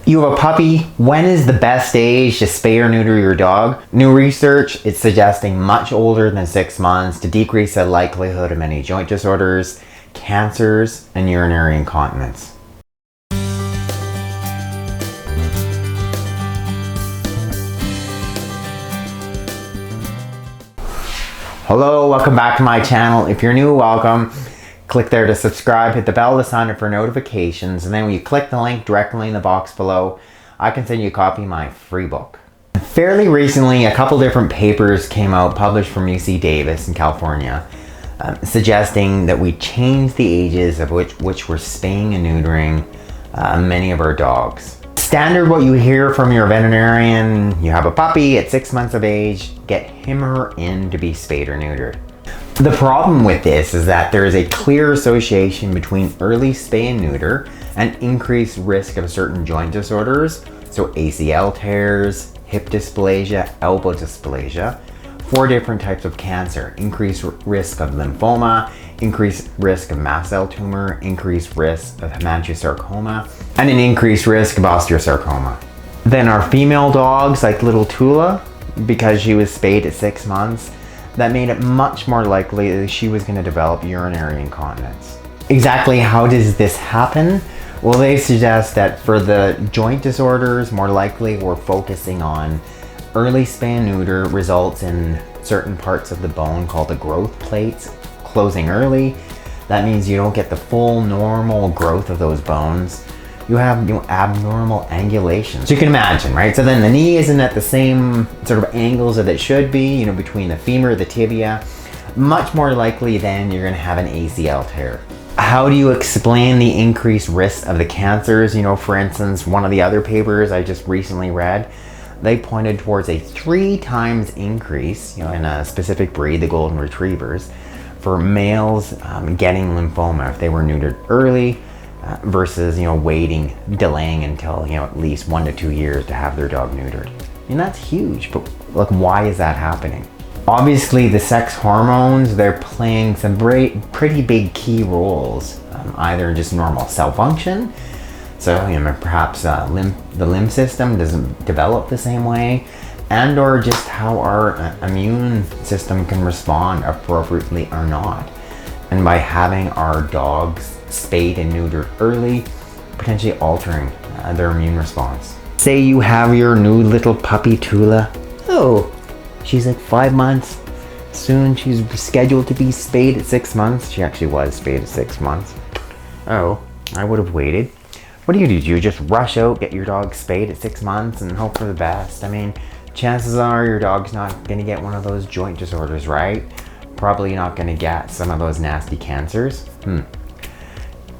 You have a puppy. When is the best age to spay or neuter your dog? New research is suggesting much older than 6 months to decrease the likelihood of many joint disorders, cancers, and urinary incontinence. Hello, welcome back to my channel. If you're new, welcome. Click there to subscribe, hit the bell to sign up for notifications, and then when you click the link directly in the box below, I can send you a copy of my free book. Fairly recently, a couple different papers came out published from UC Davis in California, suggesting that we change the ages of which we're spaying and neutering many of our dogs. Standard what you hear from your veterinarian: you have a puppy at 6 months of age, get him or her in to be spayed or neutered. The problem with this is that there is a clear association between early spay and neuter and increased risk of certain joint disorders, so ACL tears, hip dysplasia, elbow dysplasia, 4 different types of cancer, increased risk of lymphoma, increased risk of mast cell tumor, increased risk of hemangiosarcoma, and an increased risk of osteosarcoma. Then our female dogs, like little Tula, because she was spayed at 6 months, that made it much more likely that she was going to develop urinary incontinence. Exactly how does this happen? Well, they suggest that for the joint disorders, more likely we're focusing on early spay and neuter results in certain parts of the bone called the growth plates closing early. That means you don't get the full normal growth of those bones. You have abnormal angulation. So you can imagine, right? So then the knee isn't at the same sort of angles that it should be, between the femur, the tibia. Much more likely then you're gonna have an ACL tear. How do you explain the increased risk of the cancers? For instance, one of the other papers I just recently read, they pointed towards a 3 times increase, in a specific breed, the golden retrievers, for males getting lymphoma if they were neutered early, versus delaying until at least 1 to 2 years to have their dog neutered. That's huge, but why is that happening? Obviously the sex hormones, they're playing some pretty big key roles, either just normal cell function, so perhaps the lymph system doesn't develop the same way, and or just how our immune system can respond appropriately or not. And by having our dogs spayed and neutered early, potentially altering their immune response. Say you have your new little puppy Tula. Oh, she's like 5 months. Soon she's scheduled to be spayed at 6 months. She actually was spayed at 6 months. Oh, I would have waited. What do? You just rush out, get your dog spayed at 6 months and hope for the best? Chances are your dog's not gonna get one of those joint disorders, right? Probably not gonna get some of those nasty cancers.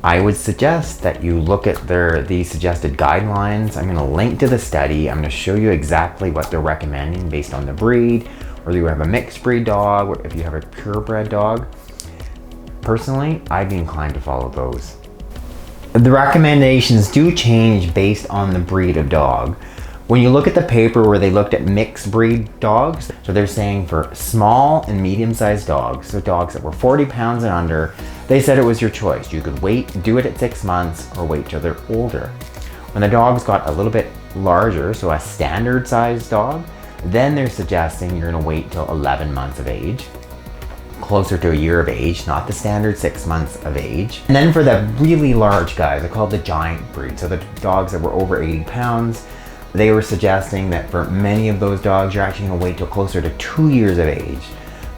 I would suggest that you look at the suggested guidelines. I'm going to link to the study. I'm going to show you exactly what they're recommending based on the breed, whether you have a mixed breed dog or if you have a purebred dog. Personally, I'd be inclined to follow those. The recommendations do change based on the breed of dog. When you look at the paper where they looked at mixed breed dogs, so they're saying for small and medium-sized dogs, so dogs that were 40 pounds and under, they said it was your choice. You could wait, do it at 6 months, or wait till they're older. When the dogs got a little bit larger, so a standard sized dog, then they're suggesting you're gonna wait till 11 months of age, closer to a year of age, not the standard 6 months of age. And then for the really large guys, they're called the giant breed, so the dogs that were over 80 pounds, they were suggesting that for many of those dogs, you're actually gonna wait till closer to 2 years of age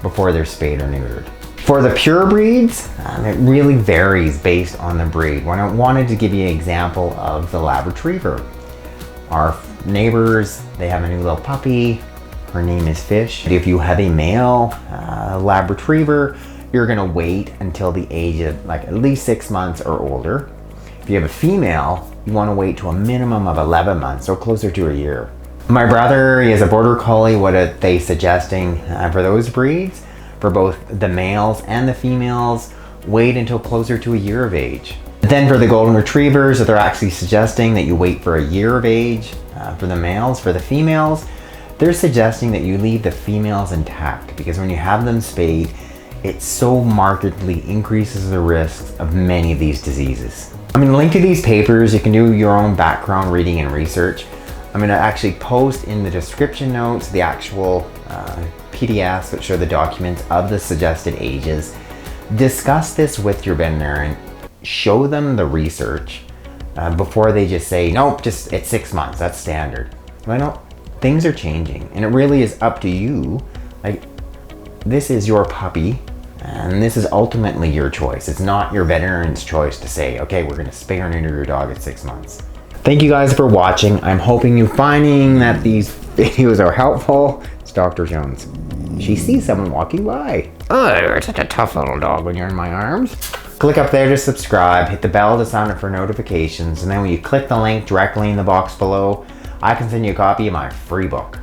before they're spayed or neutered. For the pure breeds, it really varies based on the breed. When I wanted to give you an example of the Lab Retriever. Our neighbors, they have a new little puppy. Her name is Fish. If you have a male Lab Retriever, you're gonna wait until the age of at least 6 months or older. If you have a female, you want to wait to a minimum of 11 months, or closer to a year. My brother, he has a Border Collie. What are they suggesting for those breeds? For both the males and the females, wait until closer to a year of age. Then for the Golden Retrievers, they're actually suggesting that you wait for a year of age for the males. For the females, they're suggesting that you leave the females intact, because when you have them spayed, it so markedly increases the risks of many of these diseases. I'm going to link to these papers. You can do your own background reading and research. I'm going to actually post in the description notes the actual PDFs that show the documents of the suggested ages. Discuss this with your veterinarian. Show them the research before they just say, nope, just it's 6 months, that's standard. Well, no, things are changing, and it really is up to you. Like, this is your puppy, and this is ultimately your choice. It's not your veterinarian's choice to say, okay, we're gonna spay or neuter your dog at 6 months. Thank you guys for watching. I'm hoping you're finding that these videos are helpful. It's Dr. Jones. She sees someone walking by. Oh, you're such a tough little dog when you're in my arms. Click up there to subscribe, hit the bell to sign up for notifications, and then when you click the link directly in the box below, I can send you a copy of my free book.